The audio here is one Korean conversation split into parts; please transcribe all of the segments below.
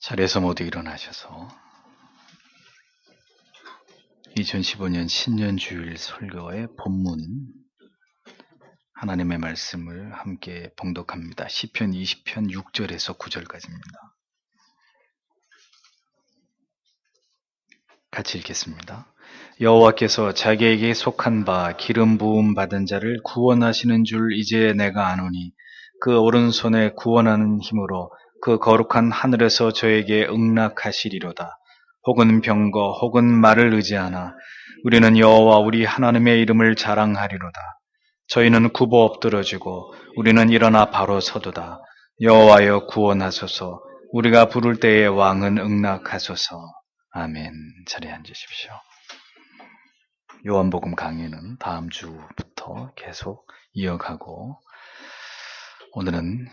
자리에서 모두 일어나셔서 2015년 신년주일 설교의 본문 하나님의 말씀을 함께 봉독합니다. 시편 20편 6절에서 9절까지입니다. 같이 읽겠습니다. 여호와께서 자기에게 속한 바 기름 부음 받은 자를 구원하시는 줄 이제 내가 아노니 그 오른손에 구원하는 힘으로 그 거룩한 하늘에서 저에게 응낙하시리로다. 혹은 병거 혹은 말을 의지하나 우리는 여호와 우리 하나님의 이름을 자랑하리로다. 저희는 굽어 엎드러지고 우리는 일어나 바로 서도다. 여호와여 구원하소서. 우리가 부를 때에 왕은 응낙하소서. 아멘. 자리에 앉으십시오. 요한복음 강의는 다음 주부터 계속 이어가고 오늘은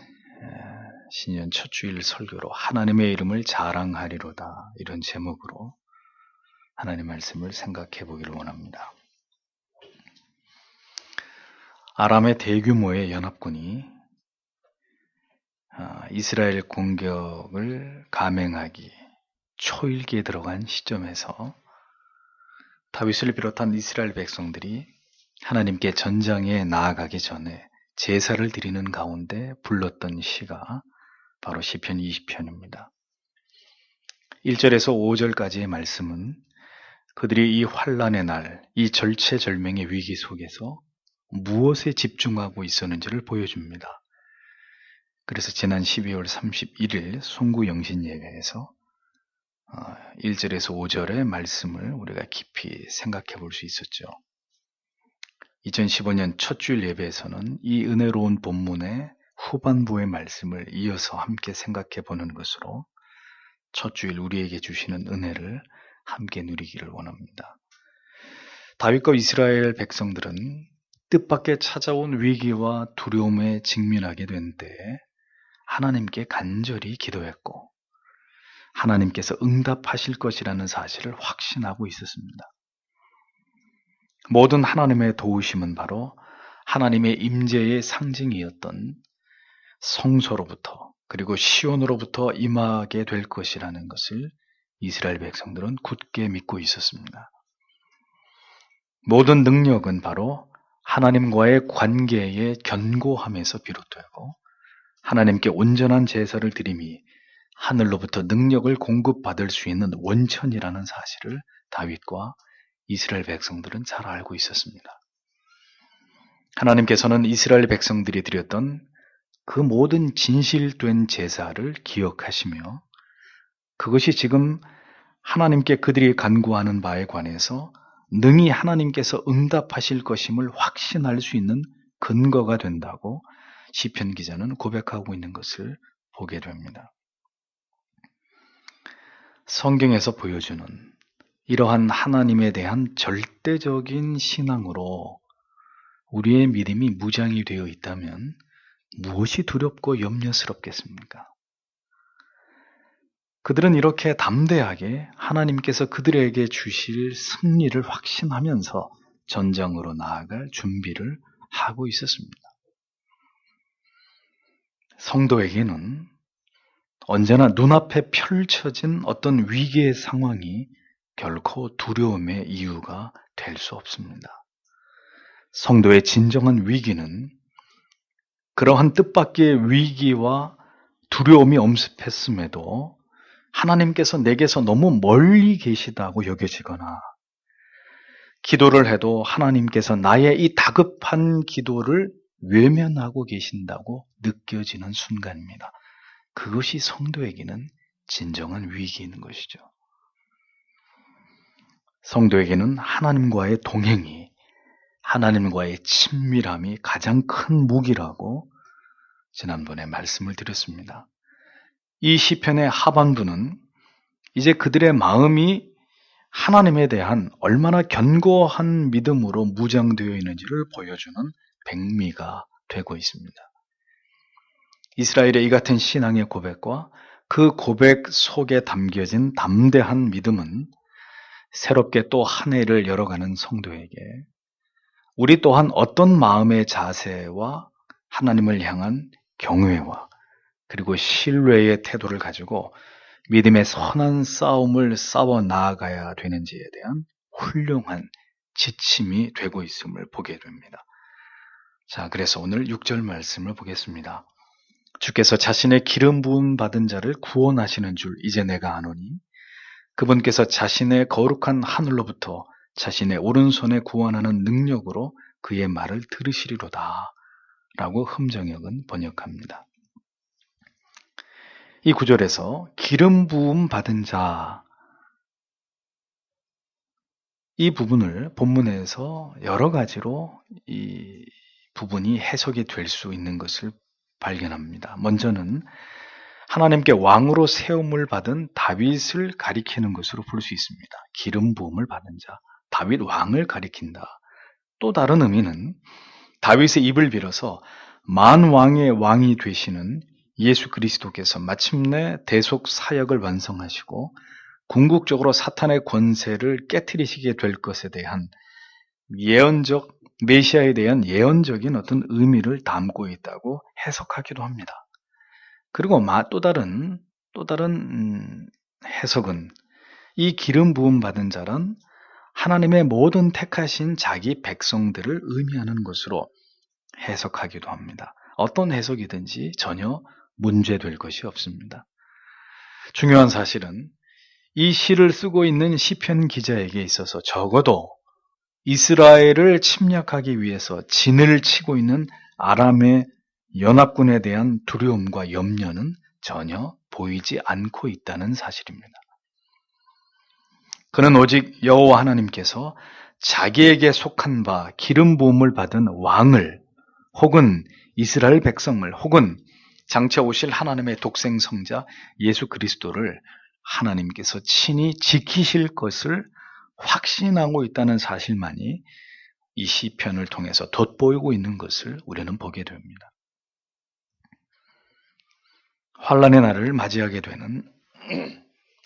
신년 첫 주일 설교로 하나님의 이름을 자랑하리로다 이런 제목으로 하나님의 말씀을 생각해 보기를 원합니다. 아람의 대규모의 연합군이 이스라엘 공격을 감행하기 초일기에 들어간 시점에서 다윗을 비롯한 이스라엘 백성들이 하나님께 전장에 나아가기 전에 제사를 드리는 가운데 불렀던 시가 바로 시편 20편입니다. 1절에서 5절까지의 말씀은 그들이 이 환난의 날, 이 절체절명의 위기 속에서 무엇에 집중하고 있었는지를 보여줍니다. 그래서 지난 12월 31일 송구영신 예배에서 1절에서 5절의 말씀을 우리가 깊이 생각해 볼 수 있었죠. 2015년 첫 주일 예배에서는 이 은혜로운 본문의 후반부의 말씀을 이어서 함께 생각해 보는 것으로 첫 주일 우리에게 주시는 은혜를 함께 누리기를 원합니다. 다윗과 이스라엘 백성들은 뜻밖의 찾아온 위기와 두려움에 직면하게 된 때에 하나님께 간절히 기도했고 하나님께서 응답하실 것이라는 사실을 확신하고 있었습니다. 모든 하나님의 도우심은 바로 하나님의 임재의 상징이었던 성소로부터 그리고 시온으로부터 임하게 될 것이라는 것을 이스라엘 백성들은 굳게 믿고 있었습니다. 모든 능력은 바로 하나님과의 관계의 견고함에서 비롯되고 하나님께 온전한 제사를 드림이 하늘로부터 능력을 공급받을 수 있는 원천이라는 사실을 다윗과 이스라엘 백성들은 잘 알고 있었습니다. 하나님께서는 이스라엘 백성들이 드렸던 그 모든 진실된 제사를 기억하시며 그것이 지금 하나님께 그들이 간구하는 바에 관해서 능히 하나님께서 응답하실 것임을 확신할 수 있는 근거가 된다고 시편 기자는 고백하고 있는 것을 보게 됩니다. 성경에서 보여주는 이러한 하나님에 대한 절대적인 신앙으로 우리의 믿음이 무장이 되어 있다면 무엇이 두렵고 염려스럽겠습니까? 그들은 이렇게 담대하게 하나님께서 그들에게 주실 승리를 확신하면서 전장으로 나아갈 준비를 하고 있었습니다. 성도에게는 언제나 눈앞에 펼쳐진 어떤 위기의 상황이 결코 두려움의 이유가 될 수 없습니다. 성도의 진정한 위기는 그러한 뜻밖의 위기와 두려움이 엄습했음에도 하나님께서 내게서 너무 멀리 계시다고 여겨지거나 기도를 해도 하나님께서 나의 이 다급한 기도를 외면하고 계신다고 느껴지는 순간입니다. 그것이 성도에게는 진정한 위기인 것이죠. 성도에게는 하나님과의 동행이, 하나님과의 친밀함이 가장 큰 무기라고 지난번에 말씀을 드렸습니다. 이 시편의 하반부는 이제 그들의 마음이 하나님에 대한 얼마나 견고한 믿음으로 무장되어 있는지를 보여주는 백미가 되고 있습니다. 이스라엘의 이 같은 신앙의 고백과 그 고백 속에 담겨진 담대한 믿음은 새롭게 또 한 해를 열어가는 성도에게 우리 또한 어떤 마음의 자세와 하나님을 향한 경외와 그리고 신뢰의 태도를 가지고 믿음의 선한 싸움을 싸워 나아가야 되는지에 대한 훌륭한 지침이 되고 있음을 보게 됩니다. 자, 그래서 오늘 6절 말씀을 보겠습니다. 주께서 자신의 기름 부음 받은 자를 구원하시는 줄 이제 내가 아노니 그분께서 자신의 거룩한 하늘로부터 자신의 오른손에 구원하는 능력으로 그의 말을 들으시리로다 라고 흠정역은 번역합니다. 이 구절에서 기름 부음 받은 자, 이 부분을 본문에서 여러 가지로 이 부분이 해석이 될 수 있는 것을 발견합니다. 먼저는 하나님께 왕으로 세움을 받은 다윗을 가리키는 것으로 볼 수 있습니다. 기름 부음을 받은 자, 다윗 왕을 가리킨다. 또 다른 의미는 다윗의 입을 빌어서 만왕의 왕이 되시는 예수 그리스도께서 마침내 대속 사역을 완성하시고 궁극적으로 사탄의 권세를 깨트리시게 될 것에 대한 예언적, 메시아에 대한 예언적인 어떤 의미를 담고 있다고 해석하기도 합니다. 그리고 또 다른 해석은 이 기름 부음 받은 자는 하나님의 모든 택하신 자기 백성들을 의미하는 것으로 해석하기도 합니다. 어떤 해석이든지 전혀 문제될 것이 없습니다. 중요한 사실은 이 시를 쓰고 있는 시편 기자에게 있어서 적어도 이스라엘을 침략하기 위해서 진을 치고 있는 아람의 연합군에 대한 두려움과 염려는 전혀 보이지 않고 있다는 사실입니다. 그는 오직 여호와 하나님께서 자기에게 속한 바 기름 부음을 받은 왕을 혹은 이스라엘 백성을 혹은 장차 오실 하나님의 독생 성자 예수 그리스도를 하나님께서 친히 지키실 것을 확신하고 있다는 사실만이 이 시편을 통해서 돋보이고 있는 것을 우리는 보게 됩니다. 환란의 날을 맞이하게 되는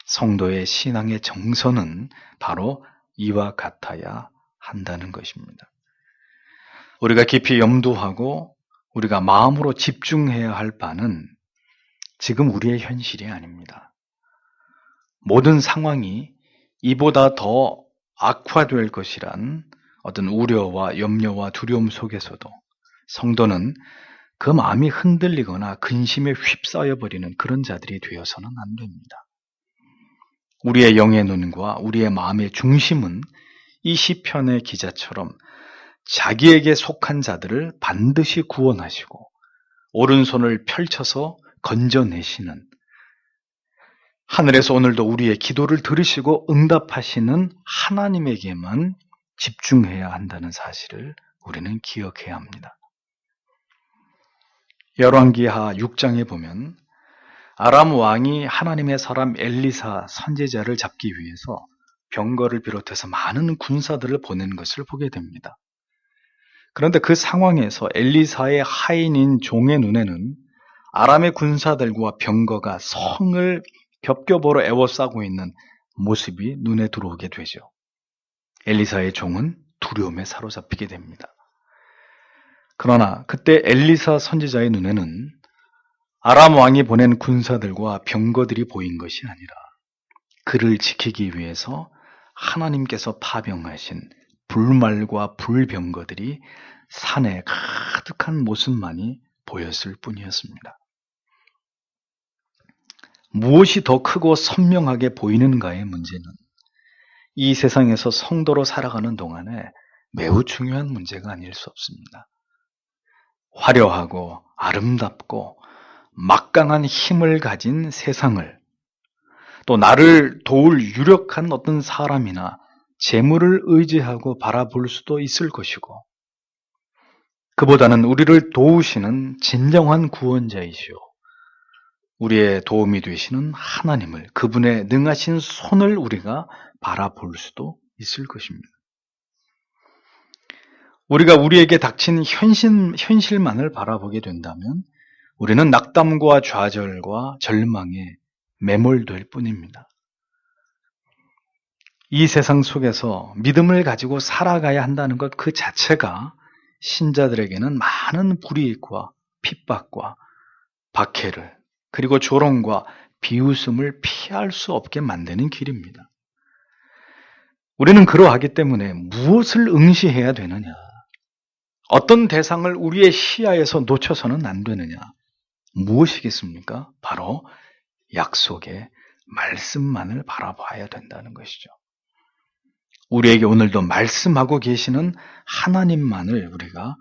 성도의 신앙의 정선은 바로 이와 같아야 한다는 것입니다. 우리가 깊이 염두하고 우리가 마음으로 집중해야 할 바는 지금 우리의 현실이 아닙니다. 모든 상황이 이보다 더 악화될 것이란 어떤 우려와 염려와 두려움 속에서도 성도는 그 마음이 흔들리거나 근심에 휩싸여버리는 그런 자들이 되어서는 안 됩니다. 우리의 영의 눈과 우리의 마음의 중심은 이 시편의 기자처럼 자기에게 속한 자들을 반드시 구원하시고 오른손을 펼쳐서 건져내시는 하늘에서 오늘도 우리의 기도를 들으시고 응답하시는 하나님에게만 집중해야 한다는 사실을 우리는 기억해야 합니다. 열왕기하 6장에 보면 아람 왕이 하나님의 사람 엘리사 선지자를 잡기 위해서 병거를 비롯해서 많은 군사들을 보낸 것을 보게 됩니다. 그런데 그 상황에서 엘리사의 하인인 종의 눈에는 아람의 군사들과 병거가 성을 겹겹으로 에워싸고 있는 모습이 눈에 들어오게 되죠. 엘리사의 종은 두려움에 사로잡히게 됩니다. 그러나 그때 엘리사 선지자의 눈에는 아람 왕이 보낸 군사들과 병거들이 보인 것이 아니라 그를 지키기 위해서 하나님께서 파병하신 불말과 불병거들이 산에 가득한 모습만이 보였을 뿐이었습니다. 무엇이 더 크고 선명하게 보이는가의 문제는 이 세상에서 성도로 살아가는 동안에 매우 중요한 문제가 아닐 수 없습니다. 화려하고 아름답고 막강한 힘을 가진 세상을 또 나를 도울 유력한 어떤 사람이나 재물을 의지하고 바라볼 수도 있을 것이고 그보다는 우리를 도우시는 진정한 구원자이시오. 우리의 도움이 되시는 하나님을 그분의 능하신 손을 우리가 바라볼 수도 있을 것입니다. 우리가 우리에게 닥친 현실만을 바라보게 된다면 우리는 낙담과 좌절과 절망에 매몰될 뿐입니다. 이 세상 속에서 믿음을 가지고 살아가야 한다는 것 그 자체가 신자들에게는 많은 불이익과 핍박과 박해를 그리고 조롱과 비웃음을 피할 수 없게 만드는 길입니다. 우리는 그러하기 때문에 무엇을 응시해야 되느냐? 어떤 대상을 우리의 시야에서 놓쳐서는 안 되느냐? 무엇이겠습니까? 바로 약속의 말씀만을 바라봐야 된다는 것이죠. 우리에게 오늘도 말씀하고 계시는 하나님만을 우리가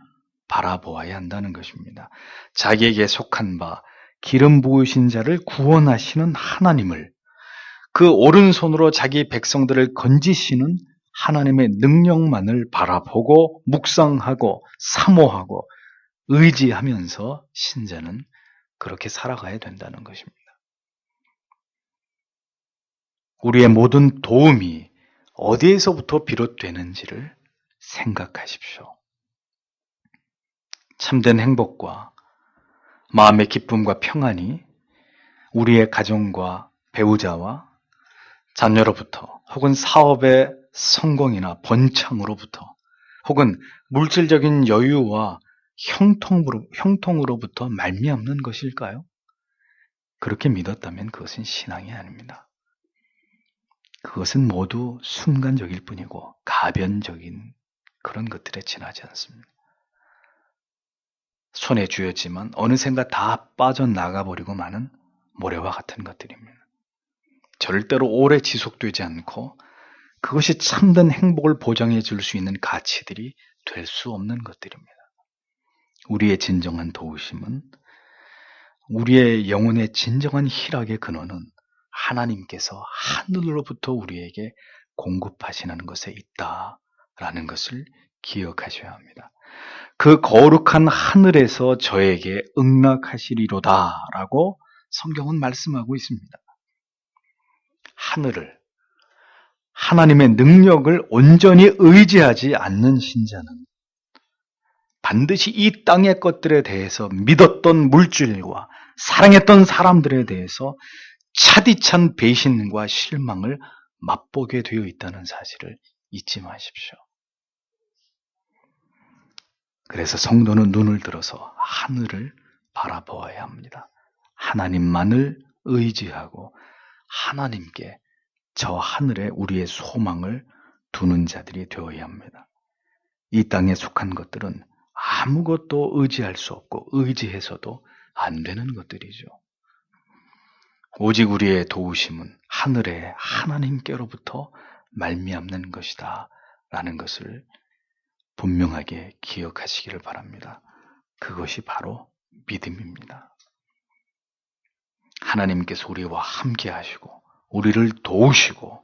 바라보아야 한다는 것입니다. 자기에게 속한 바 기름 부으신 자를 구원하시는 하나님을, 그 오른손으로 자기 백성들을 건지시는 하나님의 능력만을 바라보고 묵상하고 사모하고 의지하면서 신자는 그렇게 살아가야 된다는 것입니다. 우리의 모든 도움이 어디에서부터 비롯되는지를 생각하십시오. 참된 행복과 마음의 기쁨과 평안이 우리의 가정과 배우자와 자녀로부터, 혹은 사업의 성공이나 번창으로부터, 혹은 물질적인 여유와 형통으로부터 말미암는 것일까요? 그렇게 믿었다면 그것은 신앙이 아닙니다. 그것은 모두 순간적일 뿐이고 가변적인 그런 것들에 지나지 않습니다. 손에 쥐었지만 어느샌가 다 빠져나가버리고 마는 모래와 같은 것들입니다. 절대로 오래 지속되지 않고 그것이 참된 행복을 보장해 줄 수 있는 가치들이 될 수 없는 것들입니다. 우리의 진정한 도우심은, 우리의 영혼의 진정한 희락의 근원은 하나님께서 하늘로부터 우리에게 공급하시는 것에 있다라는 것을 기억하셔야 합니다. 그 거룩한 하늘에서 저에게 응낙하시리로다라고 성경은 말씀하고 있습니다. 하늘을, 하나님의 능력을 온전히 의지하지 않는 신자는 반드시 이 땅의 것들에 대해서 믿었던 물질과 사랑했던 사람들에 대해서 차디찬 배신과 실망을 맛보게 되어 있다는 사실을 잊지 마십시오. 그래서 성도는 눈을 들어서 하늘을 바라보아야 합니다. 하나님만을 의지하고 하나님께 저 하늘에 우리의 소망을 두는 자들이 되어야 합니다. 이 땅에 속한 것들은 아무것도 의지할 수 없고 의지해서도 안 되는 것들이죠. 오직 우리의 도우심은 하늘의 하나님께로부터 말미암는 것이다 라는 것을 분명하게 기억하시기를 바랍니다. 그것이 바로 믿음입니다. 하나님께서 우리와 함께 하시고 우리를 도우시고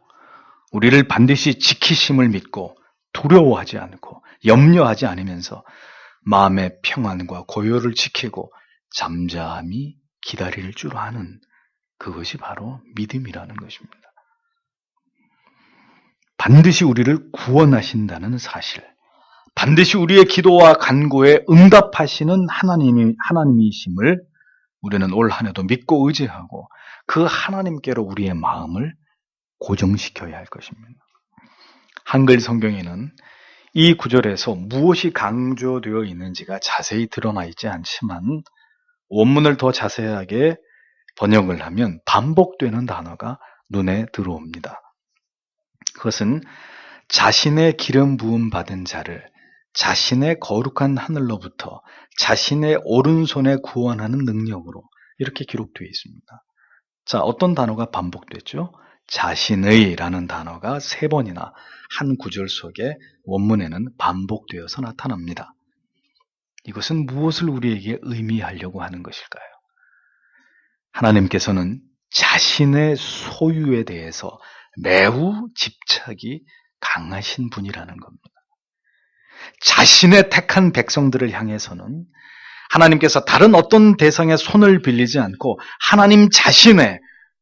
우리를 반드시 지키심을 믿고 두려워하지 않고 염려하지 않으면서 마음의 평안과 고요를 지키고 잠잠히 기다릴 줄 아는 그것이 바로 믿음이라는 것입니다. 반드시 우리를 구원하신다는 사실, 반드시 우리의 기도와 간구에 응답하시는 하나님이심을 우리는 올 한 해도 믿고 의지하고 그 하나님께로 우리의 마음을 고정시켜야 할 것입니다. 한글 성경에는 이 구절에서 무엇이 강조되어 있는지가 자세히 드러나 있지 않지만 원문을 더 자세하게 번역을 하면 반복되는 단어가 눈에 들어옵니다. 그것은 자신의 기름 부음 받은 자를 자신의 거룩한 하늘로부터 자신의 오른손에 구원하는 능력으로 이렇게 기록되어 있습니다. 자, 어떤 단어가 반복됐죠? 자신의 라는 단어가 3번이나 한 구절 속에 원문에는 반복되어서 나타납니다. 이것은 무엇을 우리에게 의미하려고 하는 것일까요? 하나님께서는 자신의 소유에 대해서 매우 집착이 강하신 분이라는 겁니다. 자신의 택한 백성들을 향해서는 하나님께서 다른 어떤 대상의 손을 빌리지 않고 하나님 자신의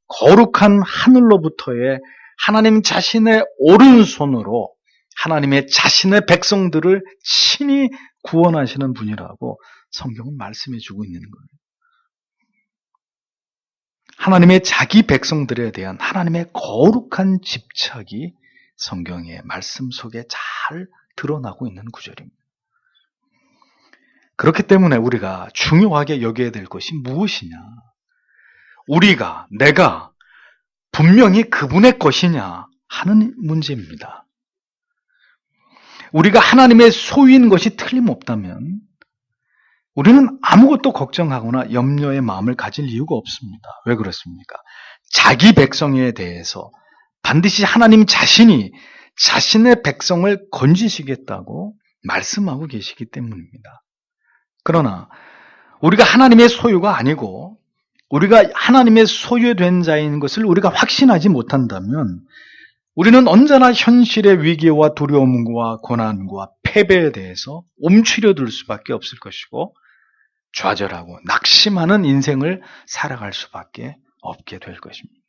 거룩한 하늘로부터의 하나님 자신의 오른손으로 하나님의 자신의 백성들을 친히 구원하시는 분이라고 성경은 말씀해 주고 있는 거예요. 하나님의 자기 백성들에 대한 하나님의 거룩한 집착이 성경의 말씀 속에 잘 드러나고 있는 구절입니다. 그렇기 때문에 우리가 중요하게 여겨야 될 것이 무엇이냐? 내가 분명히 그분의 것이냐 하는 문제입니다. 우리가 하나님의 소유인 것이 틀림없다면 우리는 아무것도 걱정하거나 염려의 마음을 가질 이유가 없습니다. 왜 그렇습니까? 자기 백성에 대해서 반드시 하나님 자신이 자신의 백성을 건지시겠다고 말씀하고 계시기 때문입니다. 그러나 우리가 하나님의 소유가 아니고 우리가 하나님의 소유된 자인 것을 우리가 확신하지 못한다면 우리는 언제나 현실의 위기와 두려움과 고난과 패배에 대해서 움츠려들 수밖에 없을 것이고 좌절하고 낙심하는 인생을 살아갈 수밖에 없게 될 것입니다.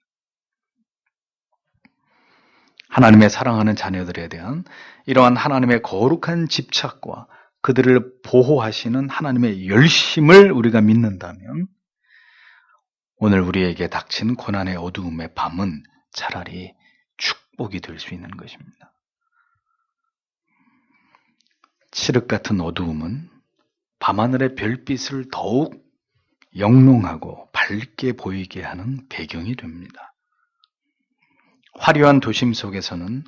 하나님의 사랑하는 자녀들에 대한 이러한 하나님의 거룩한 집착과 그들을 보호하시는 하나님의 열심을 우리가 믿는다면 오늘 우리에게 닥친 고난의 어두움의 밤은 차라리 축복이 될 수 있는 것입니다. 칠흑 같은 어두움은 밤하늘의 별빛을 더욱 영롱하고 밝게 보이게 하는 배경이 됩니다. 화려한 도심 속에서는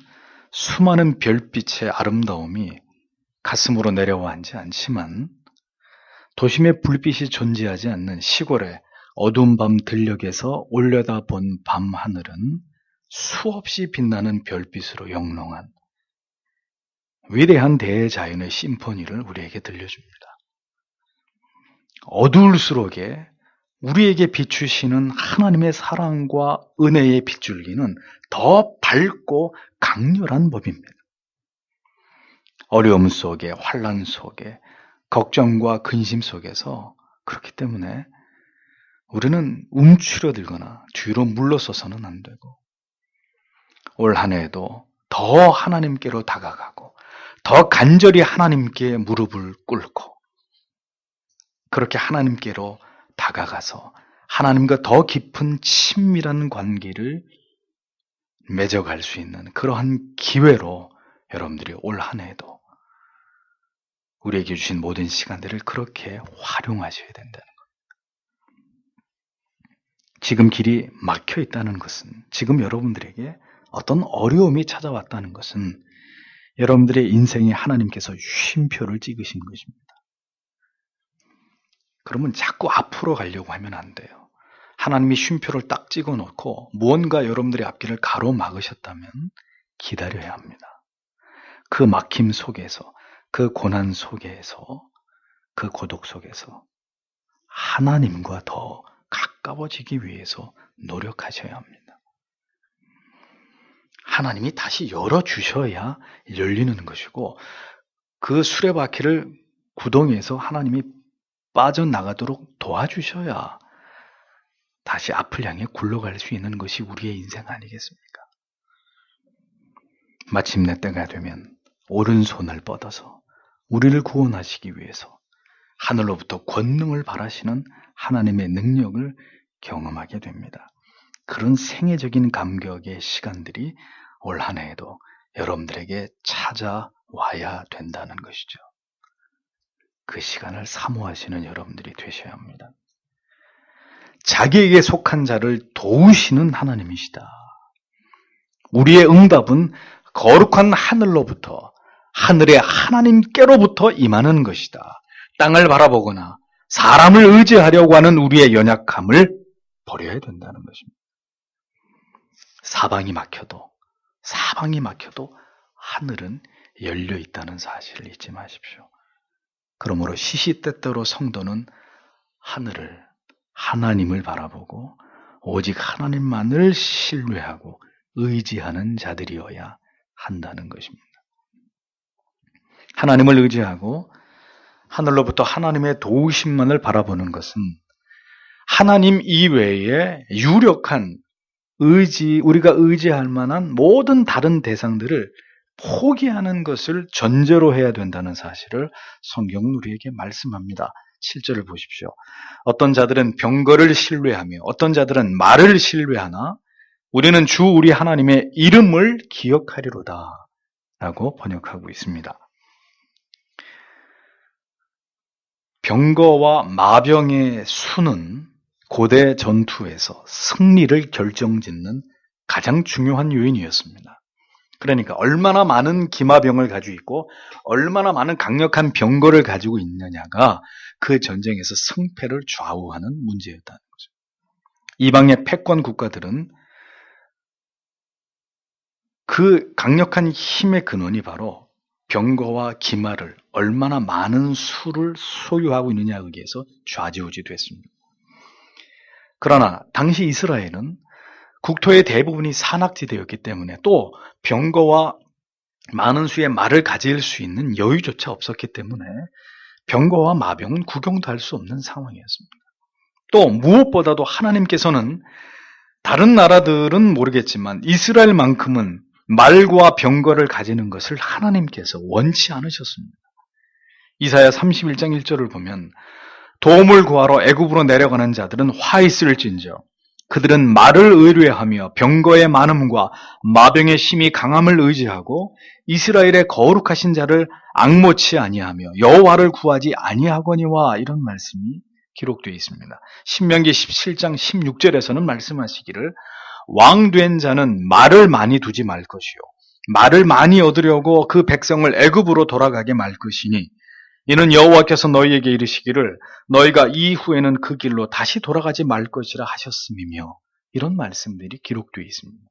수많은 별빛의 아름다움이 가슴으로 내려와 앉지 않지만 도심의 불빛이 존재하지 않는 시골의 어두운 밤 들녘에서 올려다본 밤하늘은 수없이 빛나는 별빛으로 영롱한 위대한 대자연의 심포니를 우리에게 들려줍니다. 어두울수록에 우리에게 비추시는 하나님의 사랑과 은혜의 빗줄기는 더 밝고 강렬한 법입니다. 어려움 속에, 환난 속에, 걱정과 근심 속에서 그렇기 때문에 우리는 움츠러들거나 뒤로 물러서서는 안 되고 올 한 해에도 더 하나님께로 다가가고 더 간절히 하나님께 무릎을 꿇고 그렇게 하나님께로 다가가서 하나님과 더 깊은 친밀한 관계를 맺어갈 수 있는 그러한 기회로 여러분들이 올 한 해에도 우리에게 주신 모든 시간들을 그렇게 활용하셔야 된다는 겁니다. 지금 길이 막혀 있다는 것은, 지금 여러분들에게 어떤 어려움이 찾아왔다는 것은 여러분들의 인생에 하나님께서 쉼표를 찍으신 것입니다. 그러면 자꾸 앞으로 가려고 하면 안 돼요. 하나님이 쉼표를 딱 찍어놓고 무언가 여러분들의 앞길을 가로막으셨다면 기다려야 합니다. 그 막힘 속에서, 그 고난 속에서, 그 고독 속에서 하나님과 더 가까워지기 위해서 노력하셔야 합니다. 하나님이 다시 열어주셔야 열리는 것이고 그 수레바퀴를 구덩이에서 하나님이 빠져나가도록 도와주셔야 다시 앞을 향해 굴러갈 수 있는 것이 우리의 인생 아니겠습니까? 마침내 때가 되면 오른손을 뻗어서 우리를 구원하시기 위해서 하늘로부터 권능을 바라시는 하나님의 능력을 경험하게 됩니다. 그런 생애적인 감격의 시간들이 올 한 해에도 여러분들에게 찾아와야 된다는 것이죠. 그 시간을 사모하시는 여러분들이 되셔야 합니다. 자기에게 속한 자를 도우시는 하나님이시다. 우리의 응답은 거룩한 하늘로부터, 하늘의 하나님께로부터 임하는 것이다. 땅을 바라보거나 사람을 의지하려고 하는 우리의 연약함을 버려야 된다는 것입니다. 사방이 막혀도 하늘은 열려 있다는 사실을 잊지 마십시오. 그러므로 시시때때로 성도는 하늘을, 하나님을 바라보고 오직 하나님만을 신뢰하고 의지하는 자들이어야 한다는 것입니다. 하나님을 의지하고 하늘로부터 하나님의 도우심만을 바라보는 것은 하나님 이외에 유력한 우리가 의지할 만한 모든 다른 대상들을 포기하는 것을 전제로 해야 된다는 사실을 성경은 우리에게 말씀합니다. 7절을 보십시오. 어떤 자들은 병거를 신뢰하며 어떤 자들은 말을 신뢰하나 우리는 주 우리 하나님의 이름을 기억하리로다 라고 번역하고 있습니다. 병거와 마병의 수는 고대 전투에서 승리를 결정짓는 가장 중요한 요인이었습니다. 그러니까 얼마나 많은 기마병을 가지고 있고 얼마나 많은 강력한 병거를 가지고 있느냐가 그 전쟁에서 승패를 좌우하는 문제였다는 거죠. 이방의 패권 국가들은 그 강력한 힘의 근원이 바로 병거와 기마를 얼마나 많은 수를 소유하고 있느냐에 의해서 좌지우지됐습니다. 그러나 당시 이스라엘은 국토의 대부분이 산악지대였기 때문에 또 병거와 많은 수의 말을 가질 수 있는 여유조차 없었기 때문에 병거와 마병은 구경도 할 수 없는 상황이었습니다. 또 무엇보다도 하나님께서는 다른 나라들은 모르겠지만 이스라엘만큼은 말과 병거를 가지는 것을 하나님께서 원치 않으셨습니다. 이사야 31장 1절을 보면 도움을 구하러 애굽으로 내려가는 자들은 화 있을진저 그들은 말을 의뢰하며 병거의 많음과 마병의 힘이 강함을 의지하고 이스라엘의 거룩하신 자를 앙모치 아니하며 여호와를 구하지 아니하거니와 이런 말씀이 기록되어 있습니다. 신명기 17장 16절에서는 말씀하시기를 왕된 자는 말을 많이 두지 말 것이요 말을 많이 얻으려고 그 백성을 애굽으로 돌아가게 말 것이니 이는 여호와께서 너희에게 이르시기를 너희가 이후에는 그 길로 다시 돌아가지 말 것이라 하셨음이며 이런 말씀들이 기록되어 있습니다.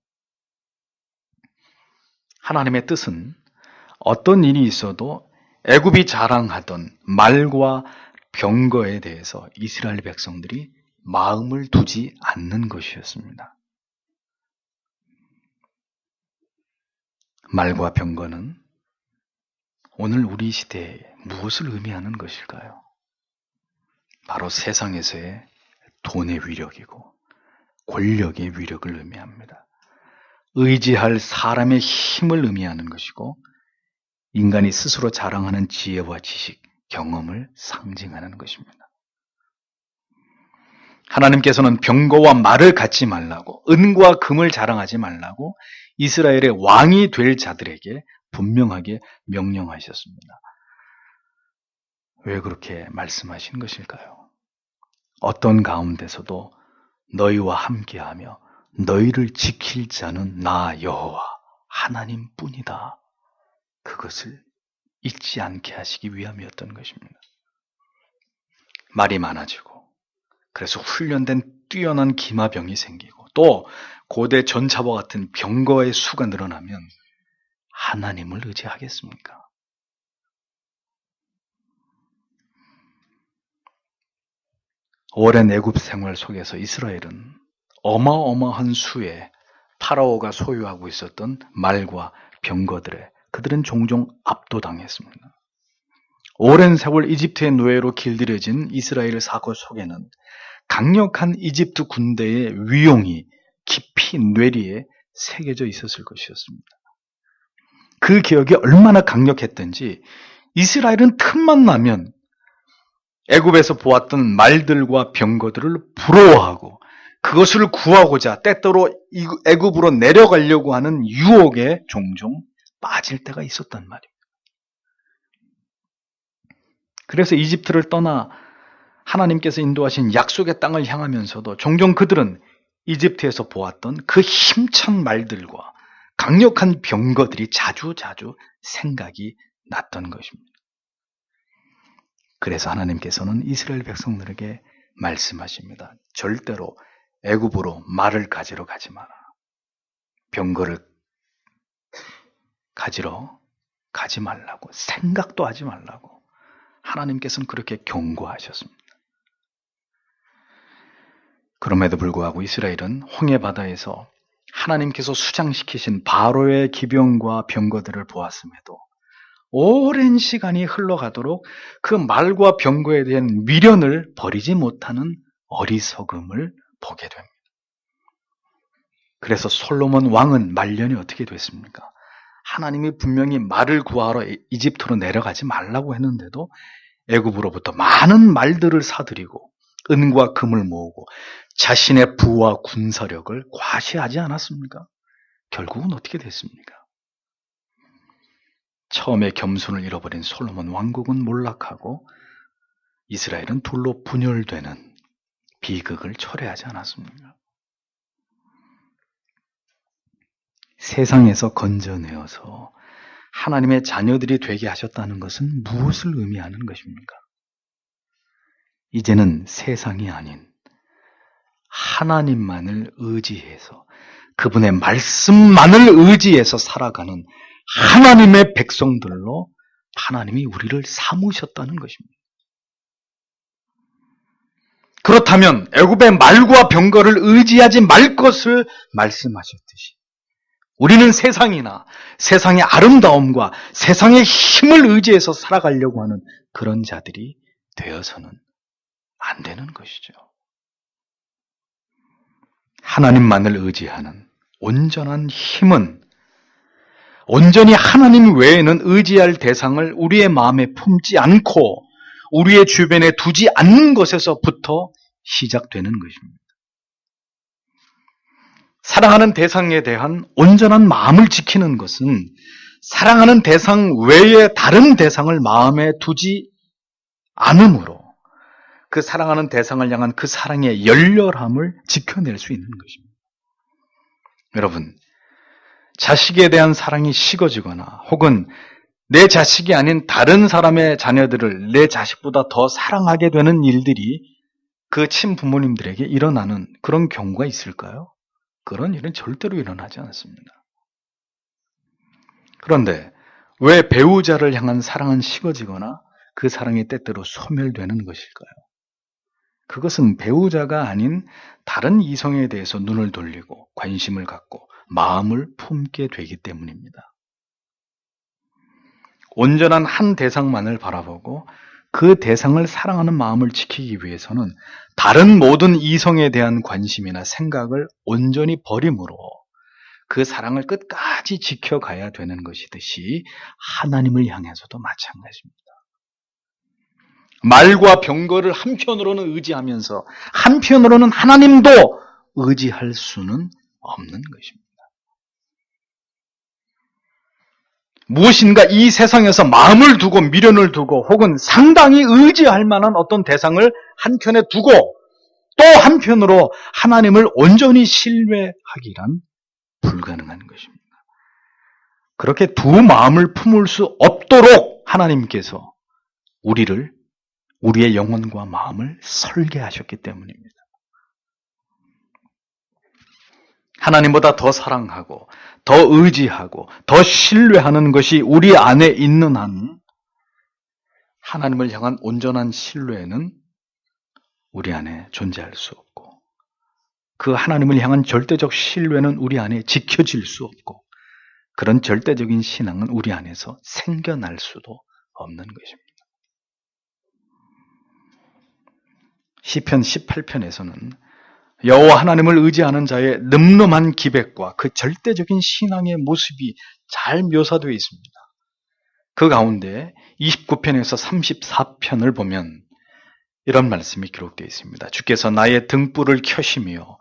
하나님의 뜻은 어떤 일이 있어도 애굽이 자랑하던 말과 병거에 대해서 이스라엘 백성들이 마음을 두지 않는 것이었습니다. 말과 병거는 오늘 우리 시대에 무엇을 의미하는 것일까요? 바로 세상에서의 돈의 위력이고 권력의 위력을 의미합니다. 의지할 사람의 힘을 의미하는 것이고 인간이 스스로 자랑하는 지혜와 지식, 경험을 상징하는 것입니다. 하나님께서는 병거와 말을 갖지 말라고 은과 금을 자랑하지 말라고 이스라엘의 왕이 될 자들에게 분명하게 명령하셨습니다. 왜 그렇게 말씀하신 것일까요? 어떤 가운데서도 너희와 함께하며 너희를 지킬 자는 나 여호와 하나님뿐이다. 그것을 잊지 않게 하시기 위함이었던 것입니다. 말이 많아지고 그래서 훈련된 뛰어난 기마병이 생기고 또 고대 전차와 같은 병거의 수가 늘어나면 하나님을 의지하겠습니까? 오랜 애굽 생활 속에서 이스라엘은 어마어마한 수의 파라오가 소유하고 있었던 말과 병거들에 그들은 종종 압도당했습니다. 오랜 세월 이집트의 노예로 길들여진 이스라엘 사고 속에는 강력한 이집트 군대의 위용이 깊이 뇌리에 새겨져 있었을 것이었습니다. 그 기억이 얼마나 강력했던지 이스라엘은 틈만 나면 애굽에서 보았던 말들과 병거들을 부러워하고 그것을 구하고자 때때로 애굽으로 내려가려고 하는 유혹에 종종 빠질 때가 있었단 말이에요. 그래서 이집트를 떠나 하나님께서 인도하신 약속의 땅을 향하면서도 종종 그들은 이집트에서 보았던 그 힘찬 말들과 강력한 병거들이 자주 생각이 났던 것입니다. 그래서 하나님께서는 이스라엘 백성들에게 말씀하십니다. 절대로 애굽으로 말을 가지러 가지 마라. 병거를 가지러 가지 말라고, 생각도 하지 말라고 하나님께서는 그렇게 경고하셨습니다. 그럼에도 불구하고 이스라엘은 홍해 바다에서 하나님께서 수장시키신 바로의 기병과 병거들을 보았음에도 오랜 시간이 흘러가도록 그 말과 병거에 대한 미련을 버리지 못하는 어리석음을 보게 됩니다. 그래서 솔로몬 왕은 말년이 어떻게 됐습니까? 하나님이 분명히 말을 구하러 이집트로 내려가지 말라고 했는데도 애굽으로부터 많은 말들을 사들이고 은과 금을 모으고 자신의 부와 군사력을 과시하지 않았습니까? 결국은 어떻게 됐습니까? 처음에 겸손을 잃어버린 솔로몬 왕국은 몰락하고 이스라엘은 둘로 분열되는 비극을 초래하지 않았습니까? 세상에서 건져내어서 하나님의 자녀들이 되게 하셨다는 것은 무엇을 의미하는 것입니까? 이제는 세상이 아닌 하나님만을 의지해서 그분의 말씀만을 의지해서 살아가는 하나님의 백성들로 하나님이 우리를 삼으셨다는 것입니다. 그렇다면 애굽의 말과 병거를 의지하지 말 것을 말씀하셨듯이 우리는 세상이나 세상의 아름다움과 세상의 힘을 의지해서 살아가려고 하는 그런 자들이 되어서는 안 되는 것이죠. 하나님만을 의지하는 온전한 힘은 온전히 하나님 외에는 의지할 대상을 우리의 마음에 품지 않고 우리의 주변에 두지 않는 것에서부터 시작되는 것입니다. 사랑하는 대상에 대한 온전한 마음을 지키는 것은 사랑하는 대상 외에 다른 대상을 마음에 두지 않으므로 그 사랑하는 대상을 향한 그 사랑의 열렬함을 지켜낼 수 있는 것입니다. 여러분, 자식에 대한 사랑이 식어지거나 혹은 내 자식이 아닌 다른 사람의 자녀들을 내 자식보다 더 사랑하게 되는 일들이 그 친부모님들에게 일어나는 그런 경우가 있을까요? 그런 일은 절대로 일어나지 않습니다. 그런데 왜 배우자를 향한 사랑은 식어지거나 그 사랑이 때때로 소멸되는 것일까요? 그것은 배우자가 아닌 다른 이성에 대해서 눈을 돌리고 관심을 갖고 마음을 품게 되기 때문입니다. 온전한 한 대상만을 바라보고 그 대상을 사랑하는 마음을 지키기 위해서는 다른 모든 이성에 대한 관심이나 생각을 온전히 버림으로 그 사랑을 끝까지 지켜가야 되는 것이듯이 하나님을 향해서도 마찬가지입니다. 말과 병거를 한편으로는 의지하면서 한편으로는 하나님도 의지할 수는 없는 것입니다. 무엇인가 이 세상에서 마음을 두고 미련을 두고 혹은 상당히 의지할 만한 어떤 대상을 한편에 두고 또 한편으로 하나님을 온전히 신뢰하기란 불가능한 것입니다. 그렇게 두 마음을 품을 수 없도록 하나님께서 우리의 영혼과 마음을 설계하셨기 때문입니다. 하나님보다 더 사랑하고 더 의지하고 더 신뢰하는 것이 우리 안에 있는 한 하나님을 향한 온전한 신뢰는 우리 안에 존재할 수 없고 그 하나님을 향한 절대적 신뢰는 우리 안에 지켜질 수 없고 그런 절대적인 신앙은 우리 안에서 생겨날 수도 없는 것입니다. 시편 18편에서는 여호와 하나님을 의지하는 자의 늠름한 기백과 그 절대적인 신앙의 모습이 잘 묘사되어 있습니다. 그 가운데 29편에서 34편을 보면 이런 말씀이 기록되어 있습니다. 주께서 나의 등불을 켜시며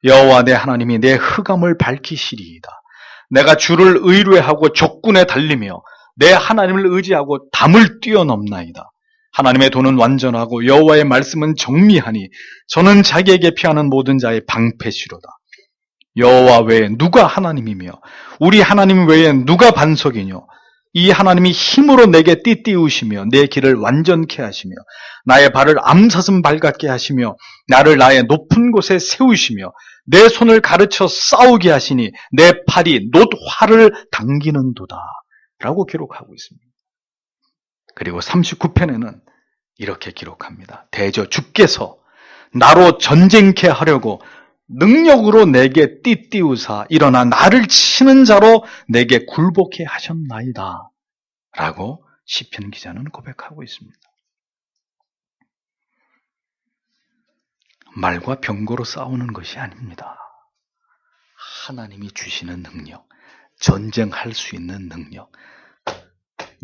여호와 내 하나님이 내 흑암을 밝히시리이다. 내가 주를 의뢰하고 적군에 달리며 내 하나님을 의지하고 담을 뛰어넘나이다. 하나님의 도는 완전하고 여호와의 말씀은 정미하니 저는 자기에게 피하는 모든 자의 방패시로다. 여호와 외에 누가 하나님이며 우리 하나님 외에 누가 반석이뇨. 이 하나님이 힘으로 내게 띠띠우시며 내 길을 완전케 하시며 나의 발을 암사슴 발 같게 하시며 나를 나의 높은 곳에 세우시며 내 손을 가르쳐 싸우게 하시니 내 팔이 놋화를 당기는도다 라고 기록하고 있습니다. 그리고 39편에는 이렇게 기록합니다. 대저 주께서 나로 전쟁케 하려고 능력으로 내게 띠띠우사 일어나 나를 치는 자로 내게 굴복케 하셨나이다 라고 시편 기자는 고백하고 있습니다. 말과 병거로 싸우는 것이 아닙니다. 하나님이 주시는 능력, 전쟁할 수 있는 능력,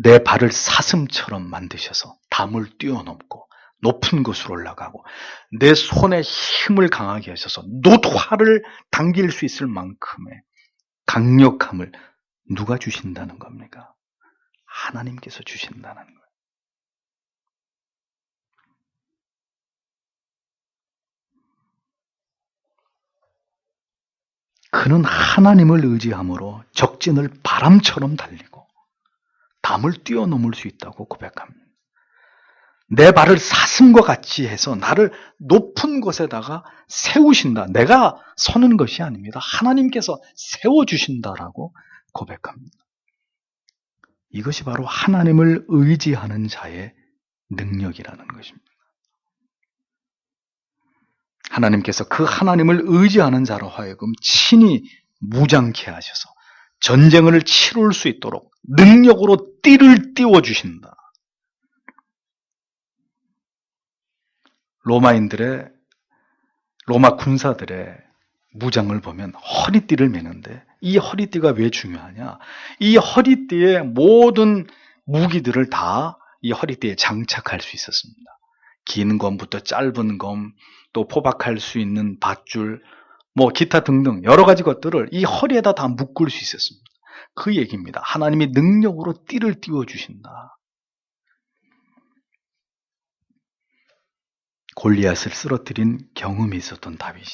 내 발을 사슴처럼 만드셔서 담을 뛰어넘고 높은 곳으로 올라가고 내 손에 힘을 강하게 하셔서 놋화를 당길 수 있을 만큼의 강력함을 누가 주신다는 겁니까? 하나님께서 주신다는 거예요. 그는 하나님을 의지함으로 적진을 바람처럼 달리고 담을 뛰어넘을 수 있다고 고백합니다. 내 발을 사슴과 같이 해서 나를 높은 곳에다가 세우신다. 내가 서는 것이 아닙니다. 하나님께서 세워주신다라고 고백합니다. 이것이 바로 하나님을 의지하는 자의 능력이라는 것입니다. 하나님께서 그 하나님을 의지하는 자로 하여금 친히 무장케 하셔서 전쟁을 치룰 수 있도록 능력으로 띠를 띄워주신다. 로마 군사들의 무장을 보면 허리띠를 매는데 이 허리띠가 왜 중요하냐? 이 허리띠에 모든 무기들을 다 이 허리띠에 장착할 수 있었습니다. 긴 검부터 짧은 검, 또 포박할 수 있는 밧줄, 기타 등등 여러 가지 것들을 이 허리에다 다 묶을 수 있었습니다. 그 얘기입니다. 하나님이 능력으로 띠를 띄워주신다. 골리앗을 쓰러뜨린 경험이 있었던 다윗이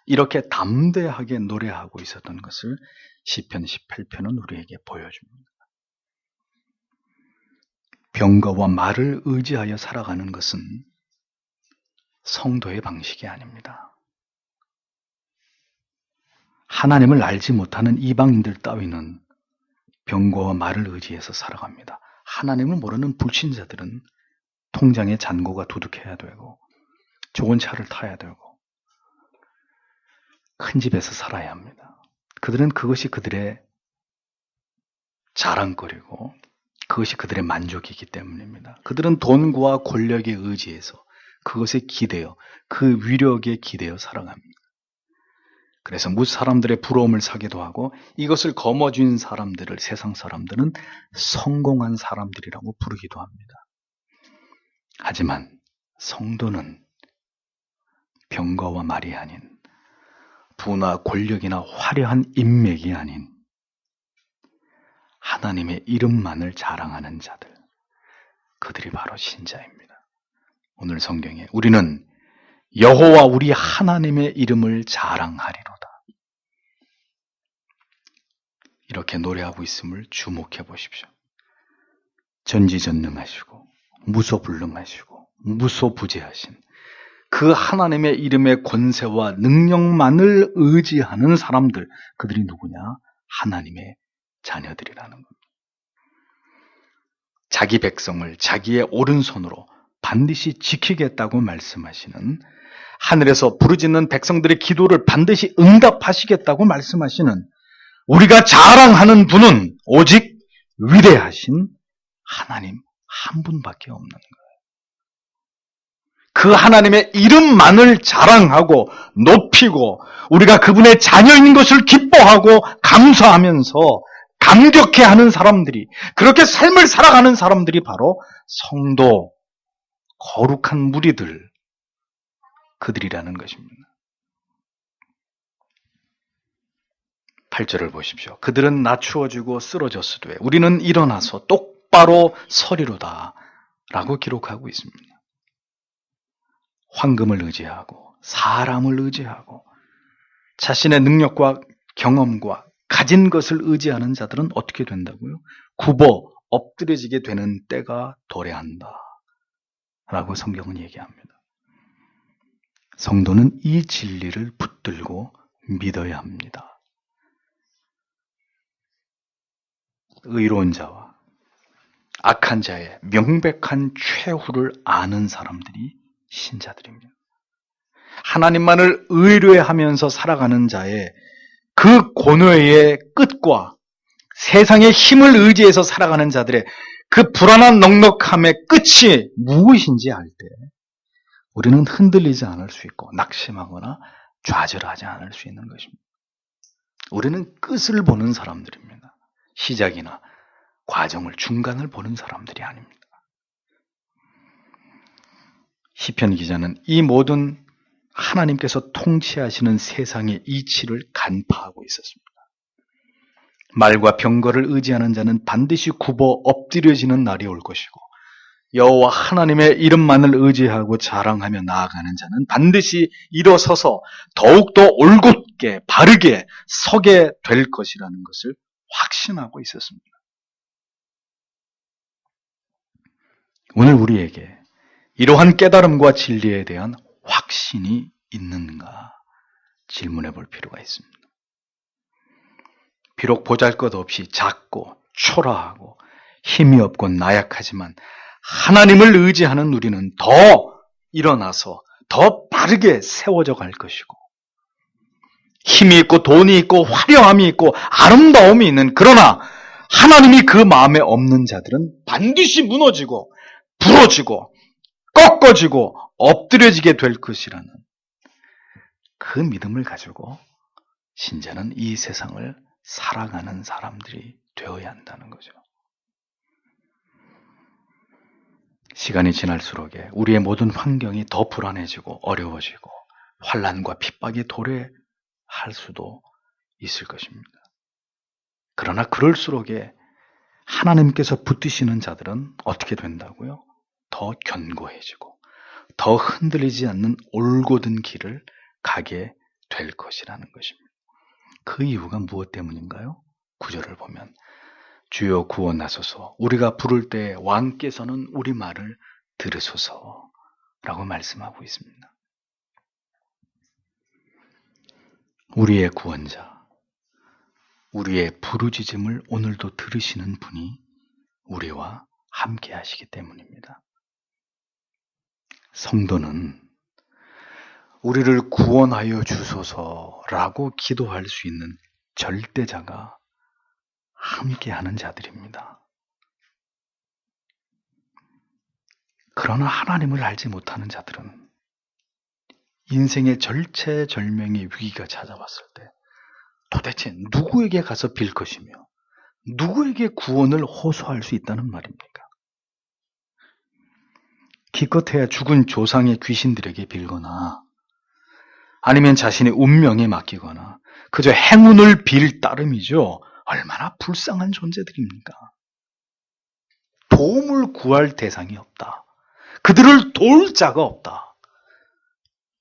이렇게 담대하게 노래하고 있었던 것을 시편 18편은 우리에게 보여줍니다. 병거와 말을 의지하여 살아가는 것은 성도의 방식이 아닙니다. 하나님을 알지 못하는 이방인들 따위는 병거와 말을 의지해서 살아갑니다. 하나님을 모르는 불신자들은 통장에 잔고가 두둑해야 되고 좋은 차를 타야 되고 큰 집에서 살아야 합니다. 그들은 그것이 그들의 자랑거리고 그것이 그들의 만족이기 때문입니다. 그들은 돈과 권력에 의지해서 그것에 기대어 그 위력에 기대어 살아갑니다. 그래서 사람들의 부러움을 사기도 하고 이것을 거머쥔 사람들을 세상 사람들은 성공한 사람들이라고 부르기도 합니다. 하지만 성도는 병거와 말이 아닌 부나 권력이나 화려한 인맥이 아닌 하나님의 이름만을 자랑하는 자들, 그들이 바로 신자입니다. 오늘 성경에 우리는 여호와 우리 하나님의 이름을 자랑하리로다. 이렇게 노래하고 있음을 주목해 보십시오. 전지전능하시고 무소불능하시고 무소부재하신 그 하나님의 이름의 권세와 능력만을 의지하는 사람들, 그들이 누구냐? 하나님의 자녀들이라는 겁니다. 자기 백성을 자기의 오른손으로 반드시 지키겠다고 말씀하시는, 하늘에서 부르짖는 백성들의 기도를 반드시 응답하시겠다고 말씀하시는, 우리가 자랑하는 분은 오직 위대하신 하나님 한 분밖에 없는 거예요. 그 하나님의 이름만을 자랑하고 높이고 우리가 그분의 자녀인 것을 기뻐하고 감사하면서 감격해하는 사람들이, 그렇게 삶을 살아가는 사람들이 바로 성도, 거룩한 무리들, 그들이라는 것입니다. 8절을 보십시오. 그들은 낮추어지고 쓰러졌으되 우리는 일어나서 똑바로 서리로다 라고 기록하고 있습니다. 황금을 의지하고 사람을 의지하고 자신의 능력과 경험과 가진 것을 의지하는 자들은 어떻게 된다고요? 굽어 엎드려지게 되는 때가 도래한다 라고 성경은 얘기합니다. 성도는 이 진리를 붙들고 믿어야 합니다. 의로운 자와 악한 자의 명백한 최후를 아는 사람들이 신자들입니다. 하나님만을 의뢰하면서 살아가는 자의 그 고뇌의 끝과 세상의 힘을 의지해서 살아가는 자들의 그 불안한 넉넉함의 끝이 무엇인지 알 때 우리는 흔들리지 않을 수 있고 낙심하거나 좌절하지 않을 수 있는 것입니다. 우리는 끝을 보는 사람들입니다. 시작이나 과정을, 중간을 보는 사람들이 아닙니다. 시편 기자는 이 모든 하나님께서 통치하시는 세상의 이치를 간파하고 있었습니다. 말과 병거를 의지하는 자는 반드시 굽어 엎드려지는 날이 올 것이고 여호와 하나님의 이름만을 의지하고 자랑하며 나아가는 자는 반드시 일어서서 더욱더 올곧게 바르게 서게 될 것이라는 것을 확신하고 있었습니다. 오늘 우리에게 이러한 깨달음과 진리에 대한 확신이 있는가 질문해 볼 필요가 있습니다. 비록 보잘것없이 작고 초라하고 힘이 없고 나약하지만 하나님을 의지하는 우리는 더 일어나서 더 빠르게 세워져 갈 것이고, 힘이 있고 돈이 있고 화려함이 있고 아름다움이 있는, 그러나 하나님이 그 마음에 없는 자들은 반드시 무너지고 부러지고 꺾어지고 엎드려지게 될 것이라는 그 믿음을 가지고 신자는 이 세상을 살아가는 사람들이 되어야 한다는 거죠. 시간이 지날수록 우리의 모든 환경이 더 불안해지고 어려워지고 환난과 핍박이 도래할 수도 있을 것입니다. 그러나 그럴수록 하나님께서 붙드시는 자들은 어떻게 된다고요? 더 견고해지고 더 흔들리지 않는 올곧은 길을 가게 될 것이라는 것입니다. 그 이유가 무엇 때문인가요? 9절을 보면 주여 구원하소서, 우리가 부를 때 왕께서는 우리 말을 들으소서 라고 말씀하고 있습니다. 우리의 구원자, 우리의 부르짖음을 오늘도 들으시는 분이 우리와 함께 하시기 때문입니다. 성도는 우리를 구원하여 주소서라고 기도할 수 있는 절대자가 함께하는 자들입니다. 그러나 하나님을 알지 못하는 자들은 인생의 절체절명의 위기가 찾아왔을 때 도대체 누구에게 가서 빌 것이며 누구에게 구원을 호소할 수 있다는 말입니까? 기껏해야 죽은 조상의 귀신들에게 빌거나 아니면 자신의 운명에 맡기거나 그저 행운을 빌 따름이죠. 얼마나 불쌍한 존재들입니까? 도움을 구할 대상이 없다. 그들을 도울 자가 없다.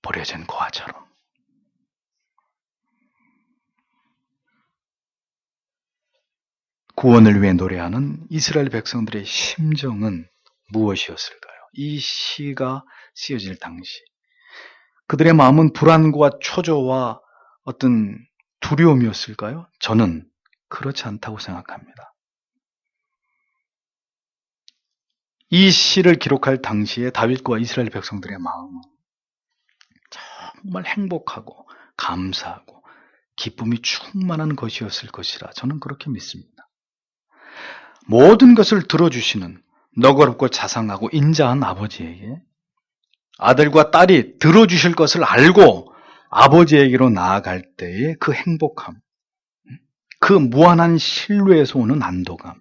버려진 고아처럼. 구원을 위해 노래하는 이스라엘 백성들의 심정은 무엇이었을까요? 이 시가 쓰여질 당시 그들의 마음은 불안과 초조와 어떤 두려움이었을까요? 저는 그렇지 않다고 생각합니다. 이 시를 기록할 당시에 다윗과 이스라엘 백성들의 마음은 정말 행복하고 감사하고 기쁨이 충만한 것이었을 것이라 저는 그렇게 믿습니다. 모든 것을 들어주시는 너그럽고 자상하고 인자한 아버지에게 아들과 딸이 들어주실 것을 알고 아버지에게로 나아갈 때의 그 행복함, 그 무한한 신뢰에서 오는 안도감,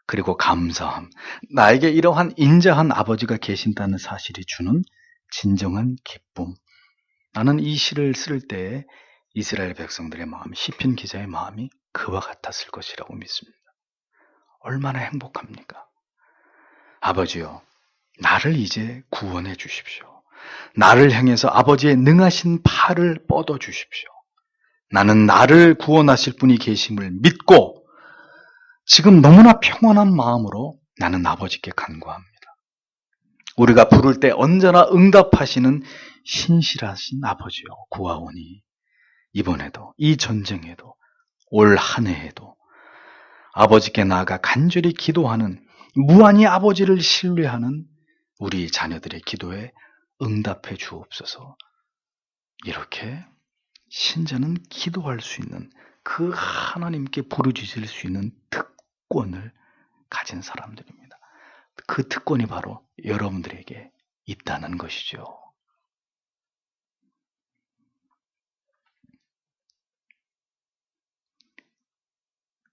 그리고 감사함, 나에게 이러한 인자한 아버지가 계신다는 사실이 주는 진정한 기쁨. 나는 이 시를 쓸 때에 이스라엘 백성들의 마음, 시편 기자의 마음이 그와 같았을 것이라고 믿습니다. 얼마나 행복합니까? 아버지요, 나를 이제 구원해 주십시오. 나를 향해서 아버지의 능하신 팔을 뻗어 주십시오. 나는 나를 구원하실 분이 계심을 믿고 지금 너무나 평안한 마음으로 나는 아버지께 간구합니다. 우리가 부를 때 언제나 응답하시는 신실하신 아버지요, 구하오니 이번에도 이 전쟁에도 올 한 해에도 아버지께 나아가 간절히 기도하는, 무한히 아버지를 신뢰하는 우리 자녀들의 기도에 응답해 주옵소서. 이렇게 신자는 기도할 수 있는, 그 하나님께 부르짖을 수 있는 특권을 가진 사람들입니다. 그 특권이 바로 여러분들에게 있다는 것이죠.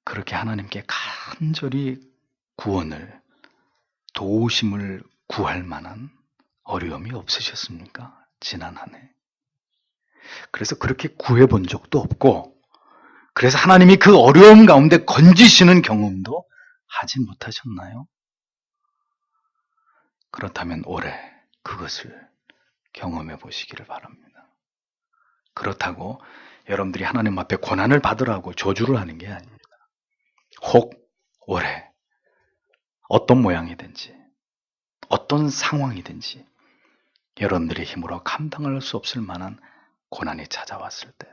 그렇게 하나님께 간절히 구원을, 도우심을 구할 만한 어려움이 없으셨습니까? 지난 한 해. 그래서 그렇게 구해본 적도 없고, 그래서 하나님이 그 어려움 가운데 건지시는 경험도 하지 못하셨나요? 그렇다면 올해 그것을 경험해 보시기를 바랍니다. 그렇다고 여러분들이 하나님 앞에 고난을 받으라고 저주를 하는 게 아닙니다. 혹 올해 어떤 모양이든지 어떤 상황이든지 여러분들의 힘으로 감당할 수 없을 만한 고난이 찾아왔을 때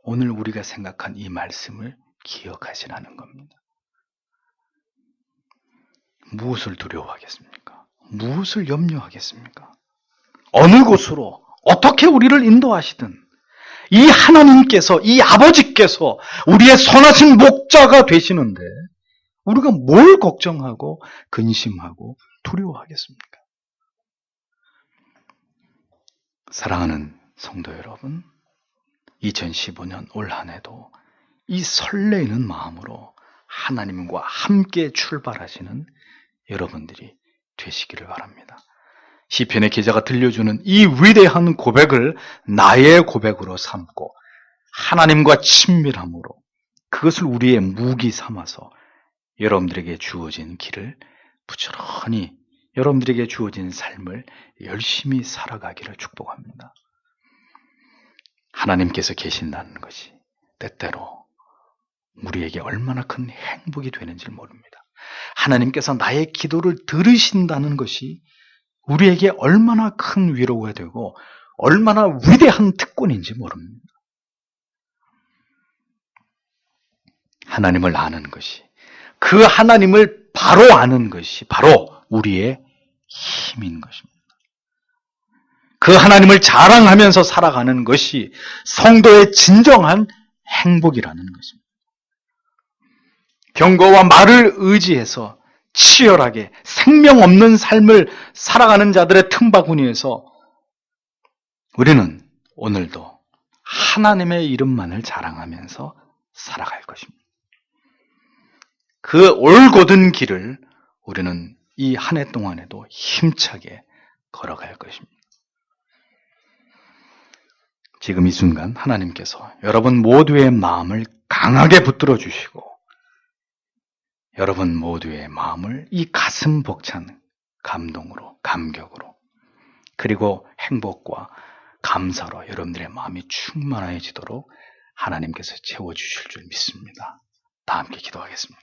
오늘 우리가 생각한 이 말씀을 기억하시라는 겁니다. 무엇을 두려워하겠습니까? 무엇을 염려하겠습니까? 어느 곳으로 어떻게 우리를 인도하시든 이 하나님께서, 이 아버지께서 우리의 선하신 목자가 되시는데 우리가 뭘 걱정하고 근심하고 두려워하겠습니까? 사랑하는 성도 여러분, 2015년 올 한 해도 이 설레이는 마음으로 하나님과 함께 출발하시는 여러분들이 되시기를 바랍니다. 시편의 기자가 들려주는 이 위대한 고백을 나의 고백으로 삼고 하나님과 친밀함으로 그것을 우리의 무기 삼아서 여러분들에게 주어진 길을 부지런히 여러분들에게 주어진 삶을 열심히 살아가기를 축복합니다. 하나님께서 계신다는 것이 때때로 우리에게 얼마나 큰 행복이 되는지 모릅니다. 하나님께서 나의 기도를 들으신다는 것이 우리에게 얼마나 큰 위로가 되고 얼마나 위대한 특권인지 모릅니다. 하나님을 아는 것이, 그 하나님을 바로 아는 것이 바로 우리의 힘인 것입니다. 그 하나님을 자랑하면서 살아가는 것이 성도의 진정한 행복이라는 것입니다. 병거와 말을 의지해서 치열하게 생명 없는 삶을 살아가는 자들의 틈바구니에서 우리는 오늘도 하나님의 이름만을 자랑하면서 살아갈 것입니다. 그 올곧은 길을 우리는 이 한 해 동안에도 힘차게 걸어갈 것입니다. 지금 이 순간 하나님께서 여러분 모두의 마음을 강하게 붙들어 주시고 여러분 모두의 마음을 이 가슴 벅찬 감동으로, 감격으로, 그리고 행복과 감사로 여러분들의 마음이 충만해지도록 하나님께서 채워주실 줄 믿습니다. 다 함께 기도하겠습니다.